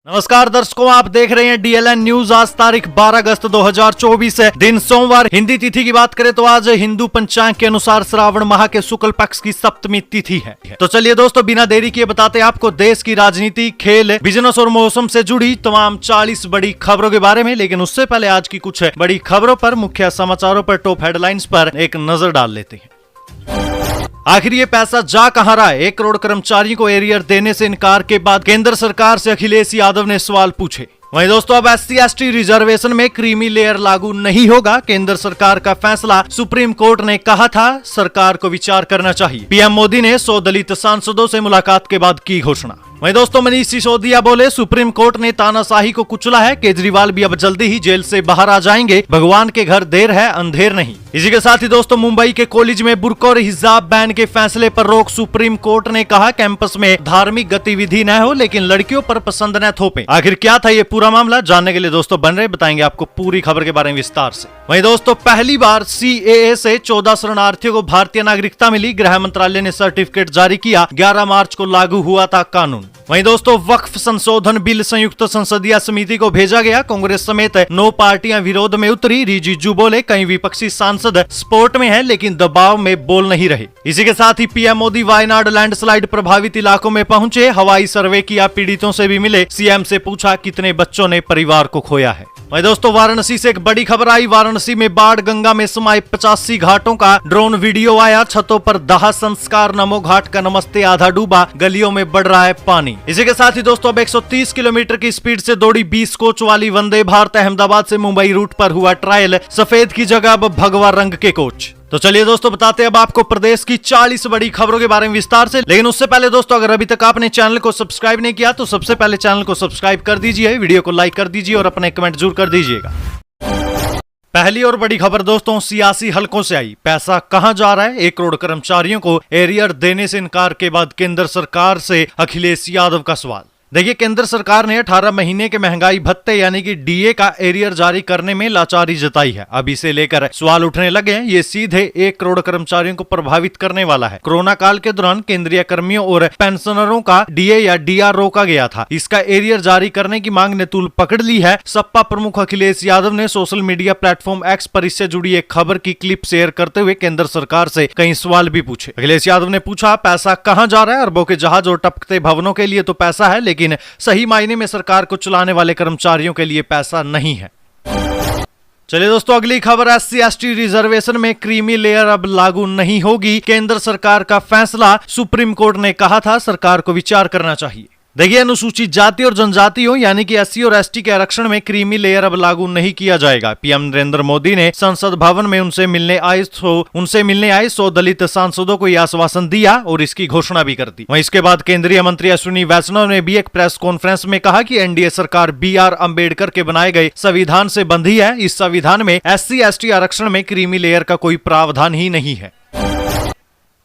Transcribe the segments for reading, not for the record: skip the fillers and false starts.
नमस्कार दर्शकों, आप देख रहे हैं DLN न्यूज। आज तारीख 12 अगस्त 2024 है, दिन सोमवार। हिंदी तिथि की बात करें तो आज हिंदू पंचांग के अनुसार श्रावण माह के शुक्ल पक्ष की सप्तमी तिथि है। तो चलिए दोस्तों, बिना देरी किए बताते हैं आपको देश की राजनीति, खेल, बिजनेस और मौसम से जुड़ी तमाम 40 बड़ी खबरों के बारे में। लेकिन उससे पहले आज की कुछ बड़ी खबरों पर, मुख्य समाचारों पर, टॉप हेडलाइंस पर एक नजर डाल लेते हैं। आखिर ये पैसा जा कहां रहा है? 1 करोड़ कर्मचारियों को एरियर देने से इनकार के बाद केंद्र सरकार से अखिलेश यादव ने सवाल पूछे। वहीं दोस्तों, अब SC/ST रिजर्वेशन में क्रीमी लेयर लागू नहीं होगा। केंद्र सरकार का फैसला सुप्रीम कोर्ट ने कहा था सरकार को विचार करना चाहिए। PM मोदी ने 100 दलित सांसदों से मुलाकात के बाद की घोषणा। वहीं दोस्तों, मनीष सिसोदिया बोले सुप्रीम कोर्ट ने तानाशाही को कुचला है, केजरीवाल भी अब जल्दी ही जेल से बाहर आ जाएंगे, भगवान के घर देर है अंधेर नहीं। इसी के साथ ही दोस्तों, मुंबई के कॉलेज में बुर्का और हिजाब बैन के फैसले पर रोक। सुप्रीम कोर्ट ने कहा कैंपस में धार्मिक गतिविधि न हो, लेकिन लड़कियों पर पसंद न थोपे। आखिर क्या था ये पूरा मामला, जानने के लिए दोस्तों बन रहे, बताएंगे आपको पूरी खबर के बारे में विस्तार से। वहीं दोस्तों, पहली बार CAA से 14 शरणार्थियों को भारतीय नागरिकता मिली। गृह मंत्रालय ने सर्टिफिकेट जारी किया। 11 मार्च को लागू हुआ था कानून। वहीं दोस्तों, वक्फ संशोधन बिल संयुक्त संसदीय समिति को भेजा गया। कांग्रेस समेत 9 पार्टियां विरोध में उतरी। रिजिजू बोले कई विपक्षी सांसद स्पोर्ट में हैं, लेकिन दबाव में बोल नहीं रहे। इसी के साथ ही PM मोदी वायनाड लैंडस्लाइड प्रभावित इलाकों में पहुंचे। हवाई सर्वे किया, पीड़ितों से भी मिले। CM से पूछा कितने बच्चों ने परिवार को खोया है। वहीं दोस्तों, वाराणसी से एक बड़ी खबर आई। वाराणसी में बाढ़, गंगा में समाये 85 घाटों का ड्रोन वीडियो आया। छतों पर दाह संस्कार, नमो घाट का नमस्ते आधा डूबा, गलियों में बढ़ रहा है पानी। इसी के साथ ही दोस्तों, अब 130 किलोमीटर की स्पीड से दौड़ी 20 कोच वाली वंदे भारत अहमदाबाद से मुंबई रूट पर हुआ ट्रायल। सफेद की जगह अब भगवा रंग के कोच। तो चलिए दोस्तों, बताते हैं अब आपको प्रदेश की 40 बड़ी खबरों के बारे में विस्तार से। लेकिन उससे पहले दोस्तों, अगर अभी तक आपने चैनल को सब्सक्राइब नहीं किया तो सबसे पहले चैनल को सब्सक्राइब कर दीजिए, वीडियो को लाइक कर दीजिए और अपने कमेंट जरूर कर दीजिएगा। पहली और बड़ी खबर दोस्तों, सियासी हलकों से आई। पैसा कहां जा रहा है? 1 करोड़ कर्मचारियों को एरियर देने से इनकार के बाद केंद्र सरकार से अखिलेश यादव का सवाल। देखिए, केंद्र सरकार ने 18 महीने के महंगाई भत्ते यानी कि DA का एरियर जारी करने में लाचारी जताई है। अब इसे लेकर सवाल उठने लगे हैं। ये सीधे 1 करोड़ कर्मचारियों को प्रभावित करने वाला है। कोरोना काल के दौरान केंद्रीय कर्मियों और पेंशनरों का DA या DR रोका गया था। इसका एरियर जारी करने की मांग ने तूल पकड़ ली है। सपा प्रमुख अखिलेश यादव ने सोशल मीडिया प्लेटफॉर्म X पर इससे जुड़ी एक खबर की क्लिप शेयर करते हुए केंद्र सरकार से कई सवाल भी पूछे। अखिलेश यादव ने पूछा पैसा कहां जा रहा है? अरबों के जहाज और टपकते भवनों के लिए तो पैसा है, लेकिन सही मायने में सरकार को चलाने वाले कर्मचारियों के लिए पैसा नहीं है। चलिए दोस्तों, अगली खबर, SC/ST रिजर्वेशन में क्रीमी लेयर अब लागू नहीं होगी। केंद्र सरकार का फैसला। सुप्रीम कोर्ट ने कहा था सरकार को विचार करना चाहिए। देखिए, अनुसूचित जाति और जनजाति हो यानी कि SC और ST के आरक्षण में क्रीमी लेयर अब लागू नहीं किया जाएगा। PM नरेंद्र मोदी ने संसद भवन में उनसे मिलने आए 100 दलित सांसदों को यह आश्वासन दिया और इसकी घोषणा भी कर दी। वहीं इसके बाद केंद्रीय मंत्री अश्विनी वैष्णव ने भी एक प्रेस कॉन्फ्रेंस में कहा कि NDA सरकार BR अम्बेडकर के बनाए गए संविधान से बंधी है। इस संविधान में SC/ST आरक्षण में क्रीमी लेयर का कोई प्रावधान ही नहीं है।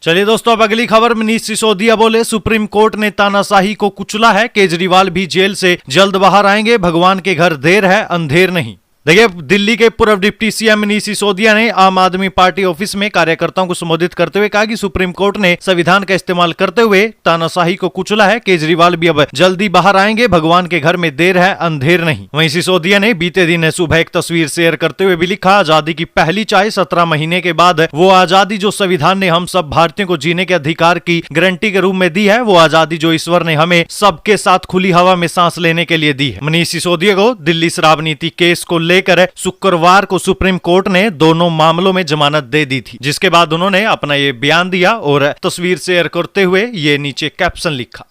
चलिए दोस्तों, अब अगली खबर, मनीष सिसोदिया बोले सुप्रीम कोर्ट ने तानाशाही को कुचला है, केजरीवाल भी जेल से जल्द बाहर आएंगे, भगवान के घर देर है अंधेर नहीं। देखिए, दिल्ली के पूर्व डिप्टी CM मनीष सिसोदिया ने आम आदमी पार्टी ऑफिस में कार्यकर्ताओं को संबोधित करते हुए कहा कि सुप्रीम कोर्ट ने संविधान का इस्तेमाल करते हुए तानाशाही को कुचला है, केजरीवाल भी अब जल्दी बाहर आएंगे, भगवान के घर में देर है अंधेर नहीं। वहीं सिसोदिया ने बीते दिन सुबह एक तस्वीर शेयर करते हुए भी लिखा, आजादी की पहली चाय 17 महीने के बाद वो आजादी जो संविधान ने हम सब भारतीयों को जीने के अधिकार की गारंटी के रूप में दी है, वो आजादी जो ईश्वर ने हमें सबके साथ खुली हवा में सांस लेने के लिए दी है। मनीष सिसोदिया को दिल्ली शराब नीति केस को लेकर शुक्रवार को सुप्रीम कोर्ट ने दोनों मामलों में जमानत दे दी थी, जिसके बाद उन्होंने अपना ये बयान दिया और तस्वीर शेयर करते हुए ये नीचे कैप्शन लिखा।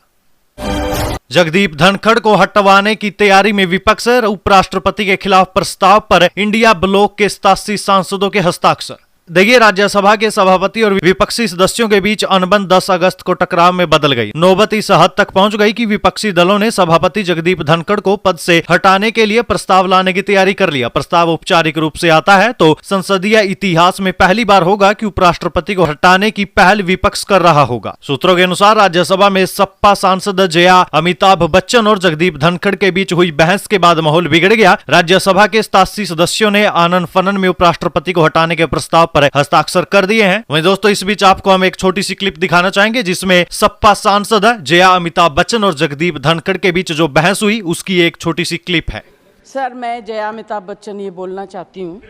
जगदीप धनखड़ को हटवाने की तैयारी में विपक्ष, उपराष्ट्रपति के खिलाफ प्रस्ताव पर इंडिया ब्लॉक के 87 सांसदों के हस्ताक्षर। देखिए, राज्यसभा के सभापति और विपक्षी सदस्यों के बीच अनबन 10 अगस्त को टकराव में बदल गई। नौबत इस हद तक पहुंच गई कि विपक्षी दलों ने सभापति जगदीप धनखड़ को पद से हटाने के लिए प्रस्ताव लाने की तैयारी कर लिया। प्रस्ताव औपचारिक रूप से आता है तो संसदीय इतिहास में पहली बार होगा कि उपराष्ट्रपति को हटाने की पहल विपक्ष कर रहा होगा। सूत्रों के अनुसार राज्यसभा में सपा सांसद जया, अमिताभ बच्चन और जगदीप धनखड़ के बीच हुई बहस के बाद माहौल बिगड़ गया। राज्यसभा के 87 सदस्यों ने आनन फनन में उपराष्ट्रपति को हटाने के प्रस्ताव पर हस्ताक्षर कर दिए हैं। वहीं दोस्तों इस बीच आपको हम एक छोटी सी क्लिप दिखाना चाहेंगे जिसमें सपा सांसद जया अमिताभ बच्चन और जगदीप धनखड़ के बीच जो बहस हुई उसकी एक छोटी सी क्लिप है। सर, मैं जया अमिताभ बच्चन ये बोलना चाहती हूँ,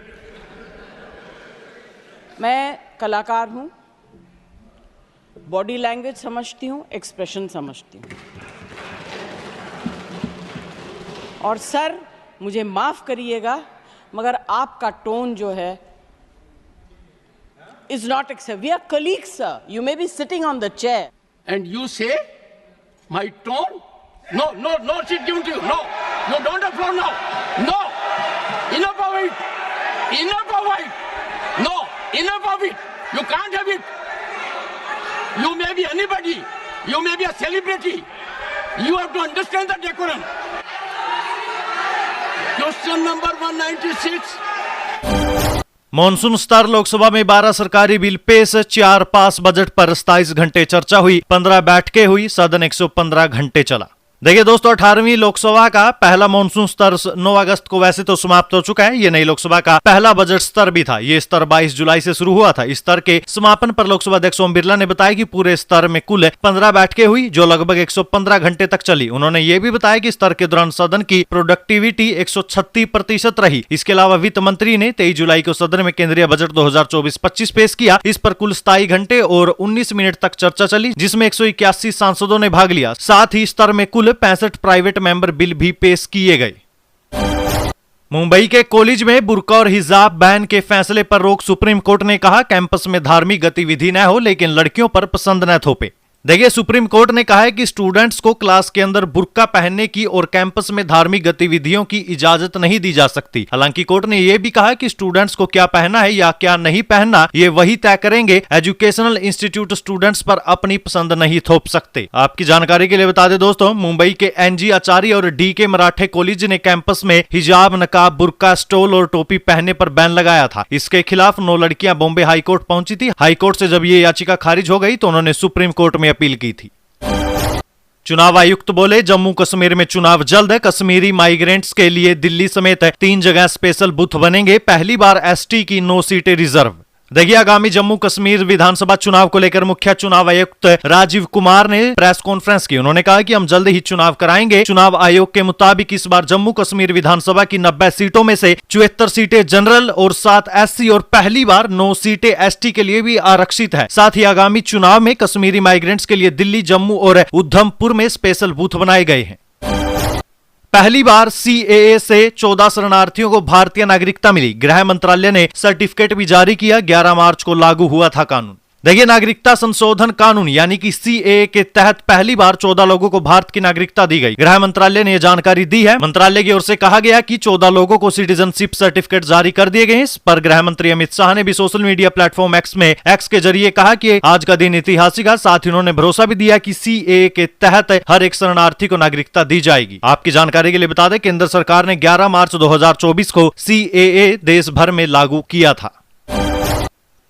मैं कलाकार हूँ, बॉडी लैंग्वेज समझती हूँ, एक्सप्रेशन समझती हूँ। और सर मुझे माफ करिएगा मगर आपका टोन जो है is not acceptable. We are colleagues, sir. You may be sitting on the chair. And you say my tone? No, sit given to you. No, you don't have floor now. No, enough of it. Enough of it. No, enough of it. You can't have it. You may be anybody. You may be a celebrity. You have to understand the decorum. Question number 196. Monsoon स्तर लोकसभा में 12 सरकारी bill पेश, 4 पास budget पर 27 घंटे चर्चा हुई, 15 बैठकें हुई, सदन 115 घंटे चला। देखिए दोस्तों 18वीं लोकसभा का पहला मॉनसून स्तर 9 अगस्त को वैसे तो समाप्त हो चुका है। ये नई लोकसभा का पहला बजट स्तर भी था। ये स्तर 22 जुलाई से शुरू हुआ था। इस स्तर के समापन पर लोकसभा अध्यक्ष ओम बिरला ने बताया कि पूरे स्तर में कुल 15 बैठकें हुई जो लगभग 115 घंटे तक चली। उन्होंने ये भी बताया कि स्तर के दौरान सदन की प्रोडक्टिविटी 136% रही। इसके अलावा वित्त मंत्री ने 23 जुलाई को सदन में केंद्रीय बजट 2024-25 पेश किया। इस पर कुल 27 घंटे और 19 मिनट तक चर्चा चली जिसमें 181 सांसदों ने भाग लिया। साथ ही स्तर में कुल 65 प्राइवेट मेंबर बिल भी पेश किए गए। मुंबई के कॉलेज में बुर्का और हिजाब बैन के फैसले पर रोक, सुप्रीम कोर्ट ने कहा कैंपस में धार्मिक गतिविधि न हो लेकिन लड़कियों पर पसंद न थोपे। देखिए सुप्रीम कोर्ट ने कहा है कि स्टूडेंट्स को क्लास के अंदर बुर्का पहनने की और कैंपस में धार्मिक गतिविधियों की इजाजत नहीं दी जा सकती। हालांकि कोर्ट ने यह भी कहा कि स्टूडेंट्स को क्या पहनना है या क्या नहीं पहनना ये वही तय करेंगे। एजुकेशनल इंस्टीट्यूट स्टूडेंट्स पर अपनी पसंद नहीं थोप सकते। आपकी जानकारी के लिए बता दें दोस्तों, मुंबई के NG आचार्य और DK मराठे कॉलेज ने कैंपस में हिजाब, नकाब, बुर्का, स्टोल और टोपी पहनने पर बैन लगाया था। इसके खिलाफ 9 लड़कियां बॉम्बे हाईकोर्ट पहुंची थी। हाईकोर्ट से जब ये याचिका खारिज हो गई तो उन्होंने सुप्रीम कोर्ट में अपील की थी। चुनाव आयुक्त बोले जम्मू कश्मीर में चुनाव जल्द है। कश्मीरी माइग्रेंट्स के लिए दिल्ली समेत 3 जगह स्पेशल बूथ बनेंगे। पहली बार ST की 9 सीटें रिजर्व। देखिए आगामी जम्मू कश्मीर विधानसभा चुनाव को लेकर मुख्य चुनाव आयुक्त राजीव कुमार ने प्रेस कॉन्फ्रेंस की। उन्होंने कहा कि हम जल्द ही चुनाव कराएंगे। चुनाव आयोग के मुताबिक इस बार जम्मू कश्मीर विधानसभा की 90 सीटों में से 74 सीटें जनरल और 7 SC और पहली बार 9 सीटें ST के लिए भी आरक्षित है। साथ ही आगामी चुनाव में कश्मीरी माइग्रेंट्स के लिए दिल्ली, जम्मू और उधमपुर में स्पेशल बूथ बनाए गए हैं। पहली बार CAA से 14 शरणार्थियों को भारतीय नागरिकता मिली। गृह मंत्रालय ने सर्टिफिकेट भी जारी किया। 11 मार्च को लागू हुआ था कानून। देखिए नागरिकता संशोधन कानून यानी कि CAA के तहत पहली बार 14 लोगों को भारत की नागरिकता दी गई। गृह मंत्रालय ने यह जानकारी दी है। मंत्रालय की ओर से कहा गया कि 14 लोगों को सिटीजनशिप सर्टिफिकेट जारी कर दिए गए। इस पर गृह मंत्री अमित शाह ने भी सोशल मीडिया प्लेटफॉर्म X के जरिए कहा कि आज का दिन ऐतिहासिक है। साथ ही उन्होंने भरोसा भी दिया कि CAA के तहत हर एक शरणार्थी को नागरिकता दी जाएगी। आपकी जानकारी के लिए बता दें, केंद्र सरकार ने 11 मार्च 2024 को CAA देश भर में लागू किया था।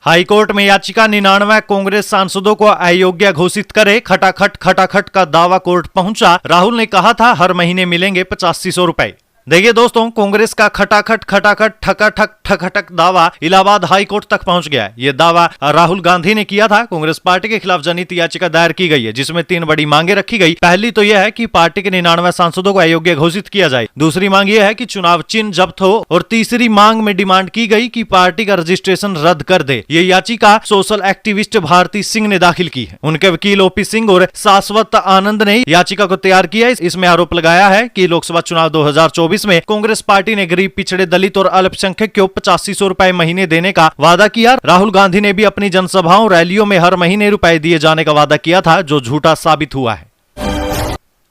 हाईकोर्ट में याचिका 99 कांग्रेस सांसदों को अयोग्य घोषित करे। खटाखट का दावा कोर्ट पहुंचा। राहुल ने कहा था हर महीने मिलेंगे 8500 रुपए। देखिए दोस्तों कांग्रेस का खटाखट ठकाठक दावा इलाहाबाद हाई कोर्ट तक पहुंच गया है। यह दावा राहुल गांधी ने किया था। कांग्रेस पार्टी के खिलाफ जनहित याचिका दायर की गई है जिसमें 3 बड़ी मांगे रखी गई। पहली तो यह है कि पार्टी के 99 सांसदों को अयोग्य घोषित किया जाए। दूसरी मांग यह है कि चुनाव चिन्ह जब्त हो और तीसरी मांग में डिमांड की गई कि पार्टी का रजिस्ट्रेशन रद्द कर दे। ये याचिका सोशल एक्टिविस्ट भारती सिंह ने दाखिल की है। उनके वकील OP सिंह और शाश्वत आनंद ने याचिका को तैयार किया। इसमें आरोप लगाया है कि लोकसभा चुनाव 2024 में कांग्रेस पार्टी ने गरीब, पिछड़े, दलित और अल्पसंख्यक को 8500 रुपए महीने देने का वादा किया। राहुल गांधी ने भी अपनी जनसभाओं, रैलियों में हर महीने रुपए दिए जाने का वादा किया था जो झूठा साबित हुआ है।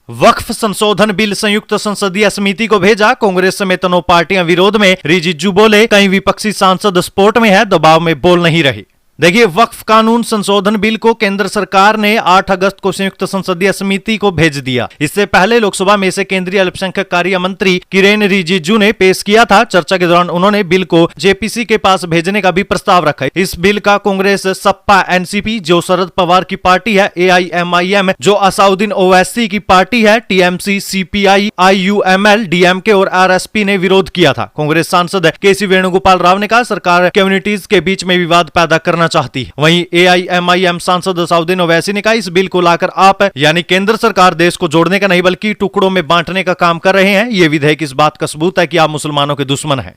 वक्फ संशोधन बिल संयुक्त संसदीय समिति को भेजा। कांग्रेस समेत 9 पार्टियां विरोध में। रिजिजू बोले कई विपक्षी सांसद स्पोर्ट में है, दबाव में बोल नहीं रहे। देखिए, वक्फ कानून संशोधन बिल को केंद्र सरकार ने 8 अगस्त को संयुक्त संसदीय समिति को भेज दिया। इससे पहले लोकसभा में इसे केंद्रीय अल्पसंख्यक कार्य मंत्री किरेन रिजिजू ने पेश किया था। चर्चा के दौरान उन्होंने बिल को जेपीसी के पास भेजने का भी प्रस्ताव रखा। इस बिल का कांग्रेस, सपा, एनसीपी जो शरद पवार की पार्टी है, एआईएमआईएम जो असाउद्दीन ओवैसी की पार्टी है, टीएमसी, सीपीआई, आईयूएमएल, डीएमके और आरएसपी ने विरोध किया था। कांग्रेस सांसद केसी वेणुगोपाल राव ने कहा सरकार कम्युनिटीज के बीच में विवाद पैदा करना चाहती है। वहीं एआईएमआईएम सांसद असाउद्दीन ओवैसी ने कहा इस बिल को लाकर आप यानी केंद्र सरकार देश को जोड़ने का नहीं बल्कि टुकड़ों में बांटने का काम कर रहे हैं। ये विधेयक इस बात का सबूत है कि आप मुसलमानों के दुश्मन हैं।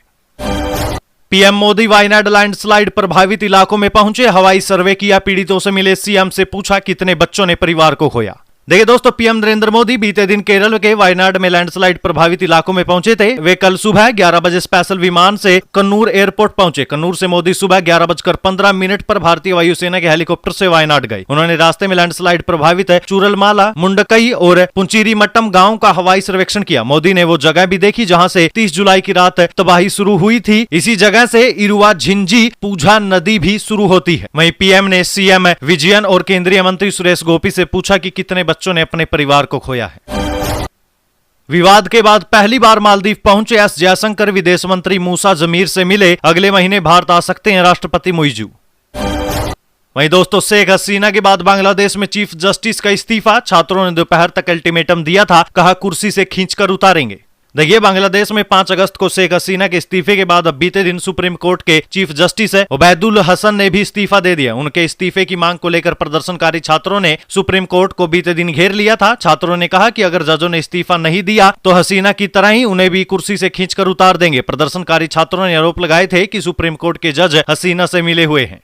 पीएम मोदी वायनाड लैंडस्लाइड प्रभावित इलाकों में पहुंचे, हवाई सर्वे किया, पीड़ितों से मिले, सीएम से पूछा कितने बच्चों ने परिवार को खोया। देखिए दोस्तों, पीएम नरेंद्र मोदी बीते दिन केरल के वायनाड में लैंडस्लाइड प्रभावित इलाकों में पहुंचे थे। वे कल सुबह 11 बजे स्पेशल विमान से कन्नूर एयरपोर्ट पहुंचे। कन्नूर से मोदी सुबह 11:15 पर भारतीय वायुसेना के हेलीकॉप्टर से वायनाड गए। उन्होंने रास्ते में लैंडस्लाइड प्रभावित चूरलमाला, मुंडकई और पुंचीरीमट्टम गांव का हवाई सर्वेक्षण किया। मोदी ने वो जगह भी देखी जहां से 30 जुलाई की रात तबाही शुरू हुई थी। इसी जगह से इरुवा झिंझी पूझा नदी भी शुरू होती है। वहीं पीएम ने सीएम विजयन और केंद्रीय मंत्री सुरेश गोपी से पूछा कि कितने बच्चों ने अपने परिवार को खोया है। विवाद के बाद पहली बार मालदीव पहुंचे एस जयशंकर, विदेश मंत्री मूसा जमीर से मिले। अगले महीने भारत आ सकते हैं राष्ट्रपति मुइजू। वहीं दोस्तों, शेख हसीना के बाद बांग्लादेश में चीफ जस्टिस का इस्तीफा। छात्रों ने दोपहर तक अल्टीमेटम दिया था, कहा कुर्सी से खींचकर उतारेंगे। देखिए, बांग्लादेश में 5 अगस्त को शेख हसीना के इस्तीफे के बाद अब बीते दिन सुप्रीम कोर्ट के चीफ जस्टिस उबैदुल हसन ने भी इस्तीफा दे दिया। उनके इस्तीफे की मांग को लेकर प्रदर्शनकारी छात्रों ने सुप्रीम कोर्ट को बीते दिन घेर लिया था। छात्रों ने कहा कि अगर जजों ने इस्तीफा नहीं दिया तो हसीना की तरह ही उन्हें भी कुर्सी से खींचकर उतार देंगे। प्रदर्शनकारी छात्रों ने आरोप लगाए थे कि सुप्रीम कोर्ट के जज हसीना से मिले हुए हैं।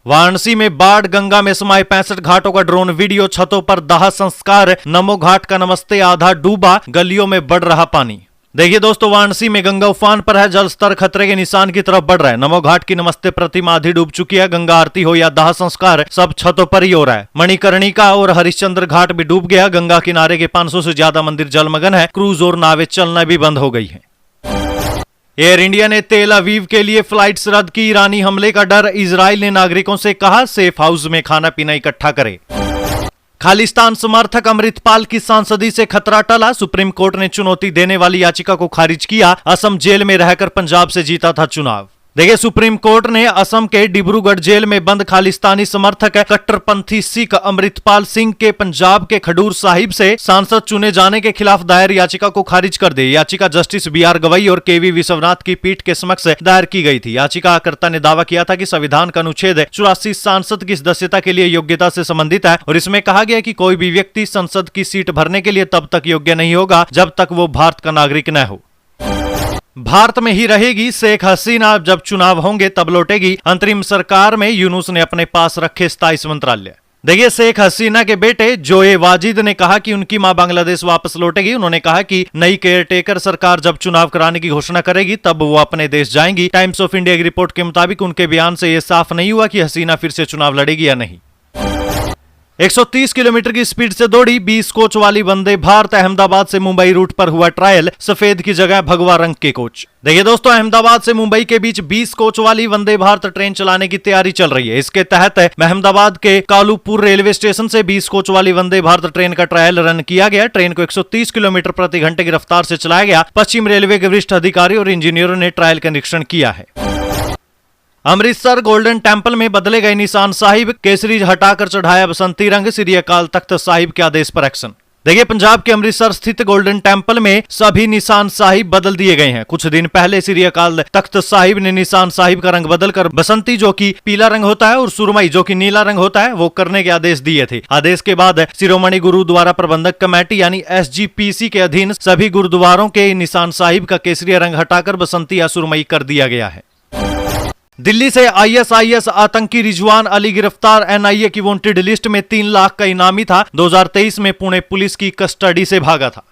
वाराणसी में बाढ़, गंगा में समाये 65 घाटों का ड्रोन वीडियो, छतों पर दाह संस्कार, नमो घाट का नमस्ते आधा डूबा, गलियों में बढ़ रहा पानी। देखिए दोस्तों, वाराणसी में गंगा उफान पर है, जल स्तर खतरे के निशान की तरफ बढ़ रहा है। नमो घाट की नमस्ते प्रतिमा आधी डूब चुकी है। गंगा आरती हो या दाह संस्कार, सब छतों पर ही हो रहा है। मणिकर्णिका और हरिश्चंद्र घाट भी डूब गया। गंगा किनारे के 500 से ज्यादा मंदिर जलमग्न है। क्रूज और नावें चलना भी बंद हो गई है। एयर इंडिया ने तेल अवीव के लिए फ्लाइट्स रद्द की। ईरानी हमले का डर, इजराइल ने नागरिकों से कहा सेफ हाउस में खाना पीना इकट्ठा करें। खालिस्तान समर्थक अमृतपाल की सांसदी से खतरा टला। सुप्रीम कोर्ट ने चुनौती देने वाली याचिका को खारिज किया। असम जेल में रहकर पंजाब से जीता था चुनाव। देखिए, सुप्रीम कोर्ट ने असम के डिब्रूगढ़ जेल में बंद खालिस्तानी समर्थक कट्टरपंथी सिख अमृतपाल सिंह के पंजाब के खडूर साहिब से सांसद चुने जाने के खिलाफ दायर याचिका को खारिज कर दी। याचिका जस्टिस बीआर गवई और केवी विश्वनाथ की पीठ के समक्ष दायर की गई थी। याचिकाकर्ता ने दावा किया था कि संविधान का अनुच्छेद 84 सांसद की सदस्यता के लिए योग्यता से संबंधित है और इसमें कहा गया कि कोई भी व्यक्ति संसद की सीट भरने के लिए तब तक योग्य नहीं होगा जब तक वो भारत का नागरिक न हो। भारत में ही रहेगी शेख हसीना, जब चुनाव होंगे तब लौटेगी। अंतरिम सरकार में यूनुस ने अपने पास रखे 27 मंत्रालय। देखिए, शेख हसीना के बेटे जोए वाजिद ने कहा कि उनकी मां बांग्लादेश वापस लौटेगी। उन्होंने कहा कि नई केयरटेकर सरकार जब चुनाव कराने की घोषणा करेगी तब वो अपने देश जाएंगी। टाइम्स ऑफ इंडिया की रिपोर्ट के मुताबिक उनके बयान से यह साफ नहीं हुआ कि हसीना फिर से चुनाव लड़ेगी या नहीं। 130 किलोमीटर की स्पीड से दौड़ी 20 कोच वाली वंदे भारत। अहमदाबाद से मुंबई रूट पर हुआ ट्रायल, सफेद की जगह भगवा रंग के कोच। देखिए दोस्तों, अहमदाबाद से मुंबई के बीच 20 कोच वाली वंदे भारत ट्रेन चलाने की तैयारी चल रही है। इसके तहत अहमदाबाद के कालूपुर रेलवे स्टेशन से 20 कोच वाली वंदे भारत ट्रेन का ट्रायल रन किया गया। ट्रेन को 130 किलोमीटर प्रति घंटे की रफ्तार से चलाया गया। पश्चिम रेलवे के वरिष्ठ अधिकारी और इंजीनियरों ने ट्रायल का निरीक्षण किया है। अमृतसर गोल्डन टेम्पल में बदले गए निशान साहिब, केसरी हटाकर चढ़ाया बसंती रंग। श्री अकाल तख्त साहिब के आदेश पर एक्शन। देखिए, पंजाब के अमृतसर स्थित गोल्डन टेम्पल में सभी निशान साहिब बदल दिए गए हैं। कुछ दिन पहले श्री अकाल तख्त साहिब ने निशान साहिब का रंग बदलकर बसंती, जो कि पीला रंग होता है, और सुरमई, जो कि नीला रंग होता है, वो करने के आदेश दिए थे। आदेश के बाद शिरोमणि गुरुद्वारा प्रबंधक कमेटी यानी SGPC के अधीन सभी गुरुद्वारों के निशान साहिब का केसरी रंग हटाकर बसंती या सुरमई कर दिया गया है। दिल्ली से ISIS आतंकी रिजवान अली गिरफ्तार। NIA की वांटेड लिस्ट में 3 लाख का इनामी था। 2023 में पुणे पुलिस की कस्टडी से भागा था।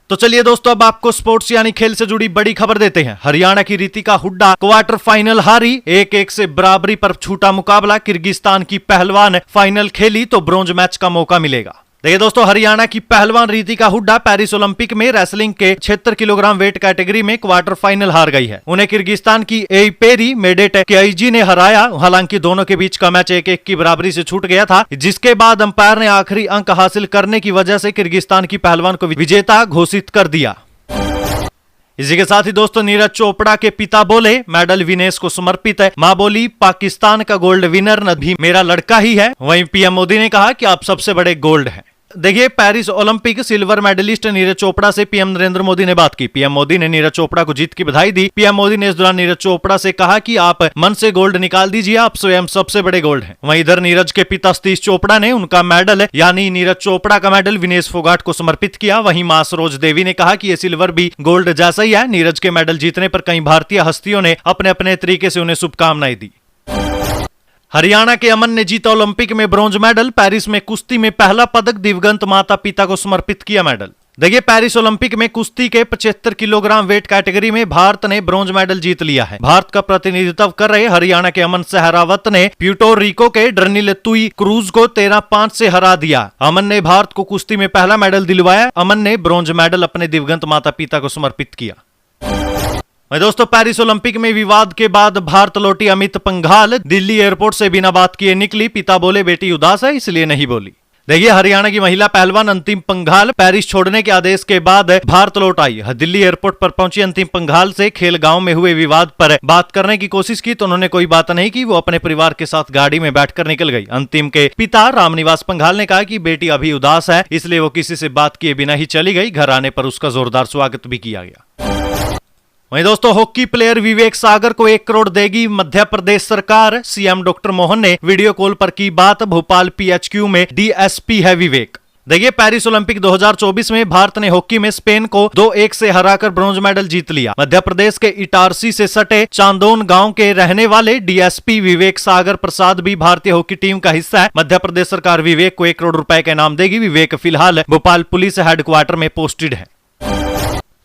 तो चलिए दोस्तों, अब आपको स्पोर्ट्स यानी खेल से जुड़ी बड़ी खबर देते हैं। हरियाणा की रितिका हुड्डा क्वार्टर फाइनल हारी। 1-1 से बराबरी पर छूटा मुकाबला। किर्गिस्तान की पहलवान फाइनल खेली तो ब्रॉन्ज मैच का मौका मिलेगा। देखिए दोस्तों, हरियाणा की पहलवान रितिका हुड्डा पेरिस ओलंपिक में रेसलिंग के 76 किलोग्राम वेट कैटेगरी में क्वार्टर फाइनल हार गई है। उन्हें किर्गिस्तान की एईपेरी मेडेटकेईजी ने हराया। हालांकि दोनों के बीच का मैच 1-1 की बराबरी से छूट गया था, जिसके बाद अंपायर ने आखिरी अंक हासिल करने की वजह से किर्गिस्तान की पहलवान को विजेता घोषित कर दिया। इसी के साथ ही दोस्तों, नीरज चोपड़ा के पिता बोले मेडल विनेश को समर्पित है। मां बोली पाकिस्तान का गोल्ड विनर न भी मेरा लड़का ही है। वहीं पीएम मोदी ने कहा कि आप सबसे बड़े गोल्ड हैं। देखिए, Paris Olympic silver medalist Neeraj Chopra से पीएम नरेंद्र मोदी ने बात की। पीएम मोदी ने नीरज चोपड़ा को जीत की बधाई दी। पीएम मोदी ने इस दौरान नीरज चोपड़ा से कहा कि आप मन से गोल्ड निकाल दीजिए, आप स्वयं सबसे बड़े गोल्ड हैं। वहीं इधर नीरज के पिता सतीश चोपड़ा ने उनका मेडल यानी नीरज चोपड़ा का मेडल विनेश फोगाट को समर्पित किया। वहीं मां सरोज देवी ने कहा कि ये सिल्वर भी गोल्ड जैसा ही है। नीरज के मेडल जीतने पर कई भारतीय हस्तियों ने अपने अपने तरीके से उन्हें शुभकामनाएं दी। हरियाणा के अमन ने जीता ओलंपिक में ब्रॉन्ज मेडल। पेरिस में कुश्ती में पहला पदक, दिवंगत माता पिता को समर्पित किया मेडल। देखिए, पेरिस ओलंपिक में कुश्ती के 75 किलोग्राम वेट कैटेगरी में भारत ने ब्रॉन्ज मेडल जीत लिया है। भारत का प्रतिनिधित्व कर रहे हरियाणा के अमन सहरावत ने प्यूर्टो रिको के ड्रनिल तुई क्रूज को 13-5 से हरा दिया। अमन ने भारत को कुश्ती में पहला मेडल दिलवाया। अमन ने ब्रॉन्ज मेडल अपने दिवंगत माता पिता को समर्पित किया। दोस्तों, पेरिस ओलंपिक में विवाद के बाद भारत लौटी अमित पंघाल दिल्ली एयरपोर्ट से बिना बात किए निकली। पिता बोले बेटी उदास है इसलिए नहीं बोली। देखिए, हरियाणा की महिला पहलवान अंतिम पंघाल पेरिस छोड़ने के आदेश के बाद भारत लौट आई। दिल्ली एयरपोर्ट पर पहुंची अंतिम पंघाल से खेल गांव में हुए विवाद पर बात करने की कोशिश की तो उन्होंने कोई बात नहीं की। वो अपने परिवार के साथ गाड़ी में बैठकर निकल गई। अंतिम के पिता रामनिवास पंघाल ने कहा कि बेटी अभी उदास है, इसलिए वो किसी से बात किए बिना ही चली गई। घर आने पर उसका जोरदार स्वागत भी किया गया। वहीं दोस्तों, हॉकी प्लेयर विवेक सागर को 1 करोड़ देगी मध्य प्रदेश सरकार। सीएम डॉक्टर मोहन ने वीडियो कॉल पर की बात। भोपाल पीएचक्यू में डीएसपी है विवेक। देखिए, पेरिस ओलंपिक 2024 में भारत ने हॉकी में स्पेन को 2-1 से हराकर ब्रॉन्ज मेडल जीत लिया। मध्य प्रदेश के इटारसी से सटे चांदोन गांव के रहने वाले डीएसपी विवेक सागर प्रसाद भी भारतीय हॉकी टीम का हिस्सा है। मध्य प्रदेश सरकार विवेक को 1 करोड़ रुपए का इनाम देगी। विवेक फिलहाल भोपाल पुलिस हेडक्वार्टर में पोस्टेड है।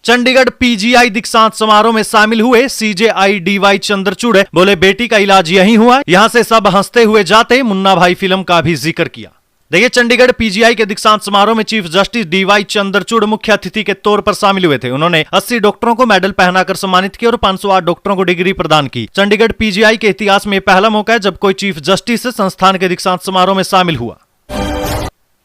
चंडीगढ़ पीजीआई दीक्षांत समारोह में शामिल हुए सीजेआई डीवाई चंद्रचूड़ बोले बेटी का इलाज यहीं हुआ, यहां से सब हंसते हुए जाते। मुन्ना भाई फिल्म का भी जिक्र किया। देखिए, चंडीगढ़ पीजीआई के दीक्षांत समारोह में चीफ जस्टिस डीवाई चंद्रचूड़ मुख्य अतिथि के तौर पर शामिल हुए थे। उन्होंने 80 डॉक्टरों को मेडल पहनाकर सम्मानित किया और 508 डॉक्टरों को डिग्री प्रदान की। चंडीगढ़ पीजीआई के इतिहास में पहला मौका है जब कोई चीफ जस्टिस संस्थान के दीक्षांत समारोह में शामिल हुआ।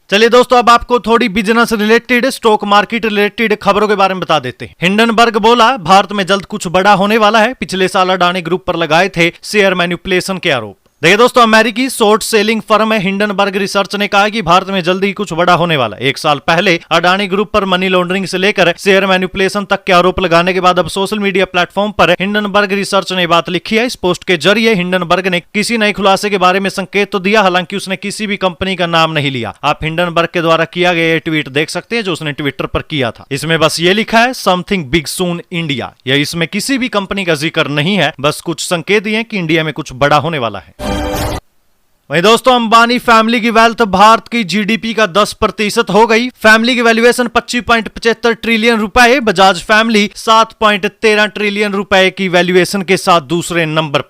चलिए दोस्तों, अब आपको थोड़ी business related, stock market related खबरों के बारे में बता देते हैं। हिंडनबर्ग बोला भारत में जल्द कुछ बड़ा होने वाला है। पिछले साल अडानी ग्रुप पर लगाए थे शेयर मैनिपुलेशन के आरोप। देखिए दोस्तों, अमेरिकी short selling firm Hindenburg research ने कहा कि भारत में जल्द ही कुछ बड़ा होने वाला है। 1 साल पहले अडानी ग्रुप पर मनी लॉन्ड्रिंग से लेकर शेयर मैनिपुलेशन तक के आरोप लगाने के बाद अब सोशल मीडिया प्लेटफॉर्म पर हिंडनबर्ग रिसर्च ने बात लिखी है। इस पोस्ट के जरिए हिंडनबर्ग ने किसी नए खुलासे के बारे में संकेत तो दिया, हालांकि उसने किसी भी कंपनी का नाम नहीं लिया। आप हिंडनबर्ग के द्वारा किया गया ट्वीट देख सकते हैं जो उसने ट्विटर पर किया था। इसमें बस ये लिखा है समथिंग बिग सून इंडिया। यह इसमें किसी भी कंपनी का जिक्र नहीं है, बस कुछ संकेत दिए कि इंडिया में कुछ बड़ा होने वाला है। वहीं दोस्तों, अंबानी फैमिली की वेल्थ भारत की जीडीपी का 10% हो गई। फैमिली की वैल्यूएशन 25.75 ट्रिलियन रुपए। बजाज फैमिली 7.13 ट्रिलियन रुपए की वैल्यूएशन के साथ दूसरे नंबर पर।